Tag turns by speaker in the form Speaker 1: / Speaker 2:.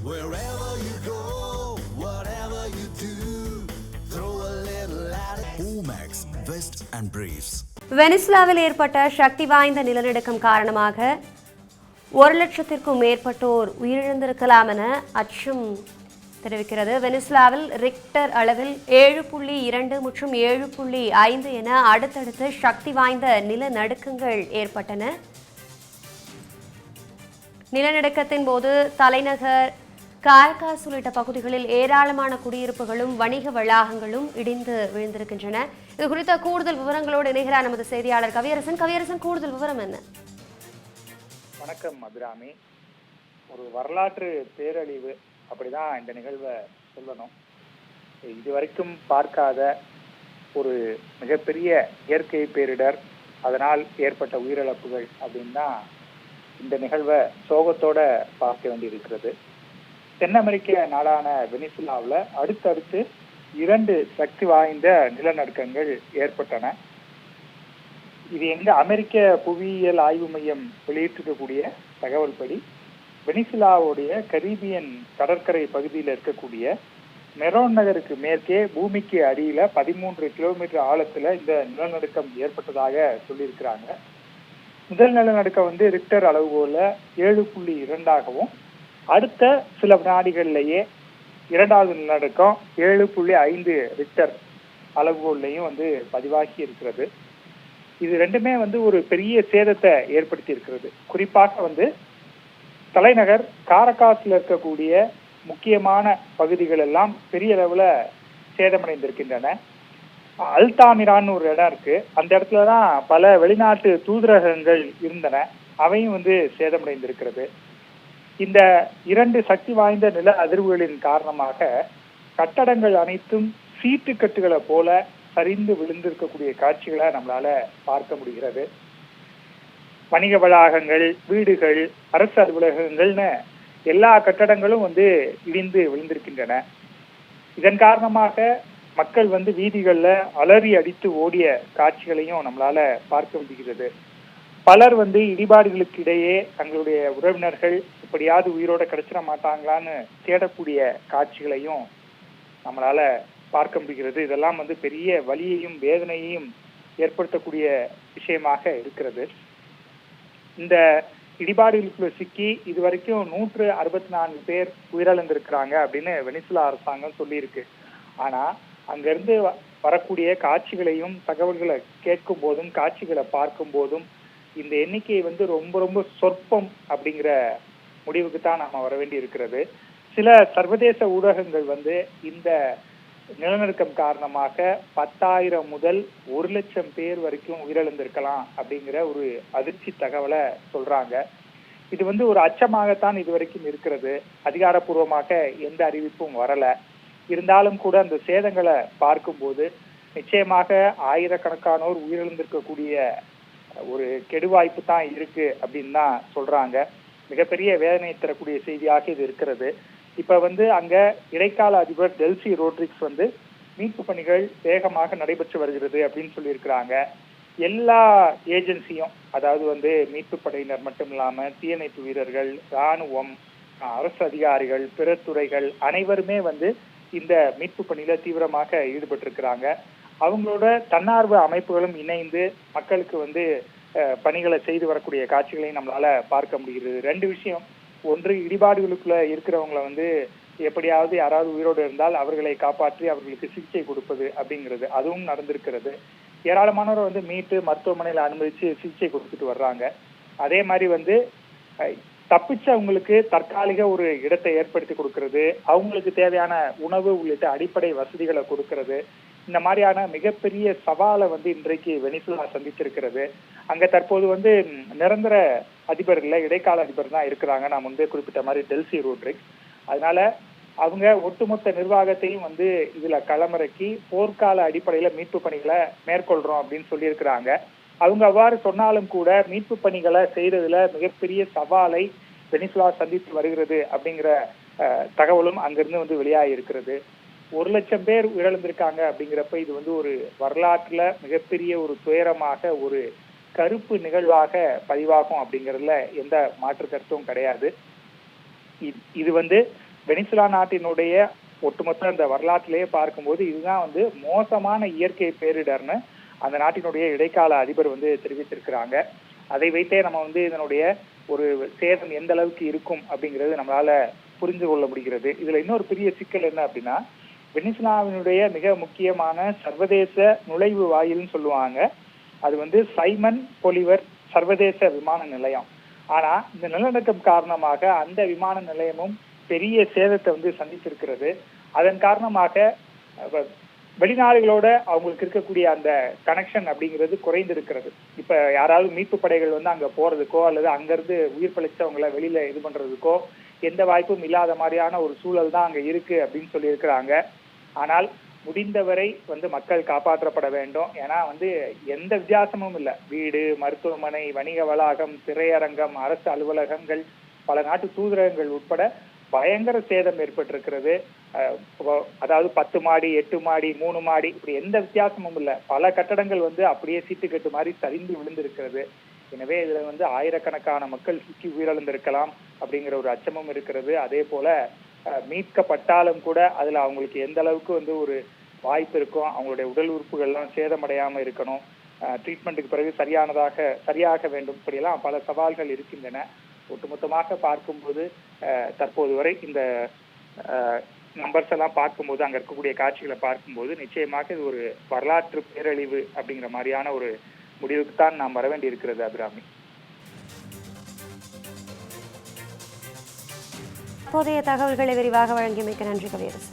Speaker 1: Wherever you go, whatever you do, throw a little at it. Omax, Vest and Briefs.
Speaker 2: வெனிசுலாவில் ஏற்பட்ட சக்தி வாய்ந்த நிலநடுக்கம் காரணமாக 1,00,000க்கும் மேற்பட்டோர் உயிரிழந்திருக்கலாம் என அச்சம் தெரிவிக்கிறது. வெனிசுலாவில் ரிக்டர் அளவில் 7.2 மற்றும் 7.5 என அடுத்தடுத்து சக்தி வாய்ந்த நிலநடுக்கங்கள் ஏற்பட்டன. நிலநடுக்கத்தின் போது தலைநகர் காரகாஸ் உள்ளிட்ட பகுதிகளில் ஏராளமான குடியிருப்புகளும் வணிக வளாகங்களும் இடிந்து விழுந்திருக்கின்றன. இது குறித்த கூடுதல் விவரங்களோடு இணைகிறார் நமது செய்தியாளர் கவியரசன். கவியரசன், கூடுதல் விவரம் என்ன?
Speaker 3: வணக்கம் அபிராமி. ஒரு வரலாற்று பேரழிவு அப்படிதான் இந்த நிகழ்வை சொல்லணும். இதுவரைக்கும் பார்க்காத ஒரு மிகப்பெரிய இயற்கை பேரிடர், அதனால் ஏற்பட்ட உயிரிழப்புகள் அப்படின்னு தான் இந்த நிகழ்வை சோகத்தோட பார்க்க வேண்டியிருக்கிறது. தென் அமெரிக்க நாடான வெனிசுலாவில் அடுத்தடுத்து 2 சக்தி வாய்ந்த நிலநடுக்கங்கள் ஏற்பட்டன. இது அமெரிக்க புவியியல் ஆய்வு மையம் வெளியிட்டிருக்கக்கூடிய தகவல் படி வெனிசுலாவுடைய கரீபியன் கடற்கரை பகுதியில் இருக்கக்கூடிய மெரோன் நகருக்கு மேற்கே பூமிக்கு அடியில 13 கிலோமீட்டர் ஆழத்துல இந்த நிலநடுக்கம் ஏற்பட்டதாக சொல்லியிருக்கிறாங்க. முதல் நிலநடுக்கம் ரிக்டர் அளவுகோல 7.2ஆகவும் அடுத்த சில வினாடிகள்லயே இரண்டாவது நிலநடுக்கம் 7.5 ரிக்டர் அளவுகோல்லையும் பதிவாகி இருக்கிறது. இது ரெண்டுமே ஒரு பெரிய சேதத்தை ஏற்படுத்தி இருக்கிறது. குறிப்பாக தலைநகர் காரகாஸ்ல இருக்கக்கூடிய முக்கியமான பகுதிகள் எல்லாம் பெரிய அளவுல சேதமடைந்திருக்கின்றன. அல்தாமிரான்னு ஒரு இடம் இருக்கு, அந்த இடத்துலதான் பல வெளிநாட்டு தூதரகங்கள் இருந்தன, அவையும் சேதமடைந்திருக்கிறது. இந்த 2 சக்தி வாய்ந்த நில அதிர்வுகளின் காரணமாக கட்டடங்கள் அனைத்தும் சீட்டுக்கட்டுகளை போல சரிந்து விழுந்திருக்கக்கூடிய காட்சிகளை நம்மளால பார்க்க முடிகிறது. வணிக வளாகங்கள், வீடுகள், அரசு அலுவலகங்கள்னு எல்லா கட்டடங்களும் இடிந்து விழுந்திருக்கின்றன. இதன் காரணமாக மக்கள் வீதிகள்ல அலறி அடித்து ஓடிய காட்சிகளையும் நம்மளால பார்க்க முடிகிறது. பலர் இடிபாடுகளுக்கு இடையே தங்களுடைய உறவினர்கள் எப்படியாவது உயிரோட கிடைச்சிட மாட்டாங்களான்னு தேடக்கூடிய காட்சிகளையும் நம்மளால பார்க்க முடிகிறது. இதெல்லாம் பெரிய வலியையும் வேதனையையும் ஏற்படுத்தக்கூடிய விஷயமாக இருக்கிறது. இந்த இடிபாடுகளுக்குள்ள சிக்கி இதுவரைக்கும் 164 பேர் உயிரிழந்திருக்கிறாங்க அப்படின்னு வெனிசுலா அரசாங்கம் சொல்லியிருக்கு. ஆனா அங்கிருந்து வரக்கூடிய காட்சிகளையும் தகவல்களை கேட்கும் போதும் காட்சிகளை பார்க்கும் போதும் இந்த எண்ணிக்கை ரொம்ப ரொம்ப சொற்பம் அப்படிங்கிற முடிவுக்கு தான் நாம வர வேண்டி இருக்கிறது. சில சர்வதேச ஊடகங்கள் இந்த நிலநடுக்கம் காரணமாக 10,000 முதல் 1,00,000 பேர் வரைக்கும் உயிரிழந்திருக்கலாம் அப்படிங்கிற ஒரு அதிர்ச்சி தகவலை சொல்றாங்க. இது ஒரு அச்சமாகத்தான் இதுவரைக்கும் இருக்கிறது. அதிகாரப்பூர்வமாக எந்த அறிவிப்பும் வரல. இருந்தாலும் கூட அந்த சேதங்களை பார்க்கும்போது நிச்சயமாக ஆயிரக்கணக்கானோர் உயிரிழந்திருக்கக்கூடிய ஒரு கெடுவாய்ப்பு தான் இருக்கு அப்படின்னு தான் சொல்றாங்க. மிகப்பெரிய வேதனை தரக்கூடிய செய்தியாக இது இருக்கிறது. இப்ப அங்க இடைக்கால அதிபர் டெல்சி ரோட்ரிக்ஸ் மீட்பு பணிகள் வேகமாக நடைபெற்று வருகிறது அப்படின்னு சொல்லியிருக்கிறாங்க. எல்லா ஏஜென்சியும், அதாவது மீட்பு படையினர் மட்டும் இல்லாம தீயணைப்பு வீரர்கள், இராணுவம், அரசு அதிகாரிகள், பிற துறைகள் அனைவருமே இந்த மீட்பு பணியில தீவிரமாக ஈடுபட்டு இருக்கிறாங்க. அவங்களோட தன்னார்வ அமைப்புகளும் இணைந்து மக்களுக்கு பணிகளை செய்து வரக்கூடிய காட்சிகளையும் நம்மளால பார்க்க முடிகிறது. 2 விஷயம். ஒன்று, இடிபாடுகளுக்குள்ள இருக்கிறவங்களை எப்படியாவது யாராவது உயிரோடு இருந்தால் அவர்களை காப்பாற்றி அவர்களுக்கு சிகிச்சை கொடுப்பது அப்படிங்கிறது, அதுவும் நடந்திருக்கிறது. ஏராளமானவர் மீட்டு மருத்துவமனையில அனுமதிச்சு சிகிச்சை கொடுத்துட்டு வர்றாங்க. அதே மாதிரி தப்பிச்சவங்களுக்கு தற்காலிக ஒரு இடத்தை ஏற்படுத்தி கொடுக்கறது, அவங்களுக்கு தேவையான உணவு உள்ளிட்ட அடிப்படை வசதிகளை கொடுக்கறது, இந்த மாதிரியான மிகப்பெரிய சவாலை இன்றைக்கு வெனிசுலா சந்திச்சிருக்கிறது. அங்க தற்போது நிரந்தர அதிபர் இல்ல, இடைக்கால அதிபர் தான் இருக்கிறாங்க. நான் குறிப்பிட்ட மாதிரி டெல்சி ரோட்ரிக்ஸ். அதனால அவங்க ஒட்டுமொத்த நிர்வாகத்தையும் இதுல களமிறக்கி போர்க்கால அடிப்படையில மீட்பு பணிகளை மேற்கொள்றோம் அப்படின்னு சொல்லியிருக்கிறாங்க. அவங்க அவ்வாறு சொன்னாலும் கூட மீட்பு பணிகளை செய்யறதுல மிகப்பெரிய சவாலை வெனிசுலா சந்தித்து வருகிறது அப்படிங்கிற தகவலும் அங்கிருந்து வெளியாகி இருக்கிறது. 1,00,000 பேர் உயிரிழந்திருக்காங்க அப்படிங்கிறப்ப இது ஒரு வரலாற்றுல மிகப்பெரிய ஒரு துயரமாக, ஒரு கருப்பு நிகழ்வாக பதிவாகும் அப்படிங்கிறதுல எந்த மாற்று கருத்தும் கிடையாது. இது வெனிசுலா நாட்டினுடைய ஒட்டுமொத்த அந்த வரலாற்றிலேயே பார்க்கும்போது இதுதான் வந்து மோசமான இயற்கை பேரிடர்னு அந்த நாட்டினுடைய இடைக்கால அதிபர் வந்து தெரிவித்திருக்கிறாங்க. அதை வைத்தே நம்ம வந்து இதனுடைய ஒரு சேதம் எந்த அளவுக்கு இருக்கும் அப்படிங்கிறது நம்மளால புரிந்து கொள்ள முடிகிறது. இதுல இன்னொரு பெரிய சிக்கல் என்ன அப்படின்னா, வெனிசுலாவினுடைய மிக முக்கியமான சர்வதேச நுழைவு வாயில்னு சொல்லுவாங்க. அது வந்து சைமன் பொலிவர் சர்வதேச விமான நிலையம். ஆனா இந்த நிலநடுக்கம் காரணமாக அந்த விமான நிலையமும் பெரிய சேதத்தை வந்து சந்தித்திருக்கிறது. அதன் காரணமாக வெளிநாடுகளோட அவங்களுக்கு இருக்கக்கூடிய அந்த கனெக்ஷன் அப்படிங்கிறது குறைந்திருக்கிறது. இப்ப யாராவது மீட்பு படைகள் வந்து அங்க போறதுக்கோ அல்லது அங்கிருந்து உயிர் பிழைச்சவங்களை வெளியில இது பண்றதுக்கோ எந்த வாய்ப்பும் இல்லாத மாதிரியான ஒரு சூழல் தான் அங்க இருக்கு அப்படின்னு சொல்லியிருக்கிறாங்க. ஆனால் முடிந்தவரை வந்து மக்கள் காப்பாற்றப்பட வேண்டும். ஏன்னா வந்து எந்த வித்தியாசமும் இல்லை. வீடு, மருத்துவமனை, வணிக வளாகம், திரையரங்கம், அரசு அலுவலகங்கள், பல நாட்டு தூதரகங்கள் உட்பட பயங்கர சேதம் ஏற்பட்டிருக்கிறது. அதாவது 10 மாடி, 8 மாடி, 3 மாடி இப்படி எந்த வித்தியாசமும் இல்லை. பல கட்டடங்கள் வந்து அப்படியே சீட்டுக்கட்டு மாதிரி சரிந்து விழுந்திருக்கிறது. எனவே இதுல வந்து ஆயிரக்கணக்கான மக்கள் சிக்கி உயிரிழந்திருக்கலாம் அப்படிங்கிற ஒரு அச்சமும் இருக்கிறது. அதே போல மீட்கப்பட்டாலும் கூட அதுல அவங்களுக்கு எந்த அளவுக்கு வந்து ஒரு வாய்ப்பு இருக்கும், அவங்களுடைய உடல் உறுப்புகள்லாம் சேதமடையாம இருக்கணும், ட்ரீட்மெண்ட்டுக்கு பிறகு சரியாக வேண்டும், இப்படியெல்லாம் பல சவால்கள் இருக்கின்றன. ஒட்டுமொத்தமாக பார்க்கும்போது தற்போது வரை இந்த நம்பர்ஸ் எல்லாம் பார்க்கும்போது, அங்க இருக்கக்கூடிய காட்சிகளை பார்க்கும்போது நிச்சயமாக இது ஒரு வரலாற்று பேரழிவு அப்படிங்கிற மாதிரியான ஒரு முடிவுக்கு தான் நாம் வர வேண்டி இருக்கிறது. அபிராமி,
Speaker 2: தற்போதைய தகவல்களை விரிவாக வழங்கியமைக்கு நன்றி கவியரசு.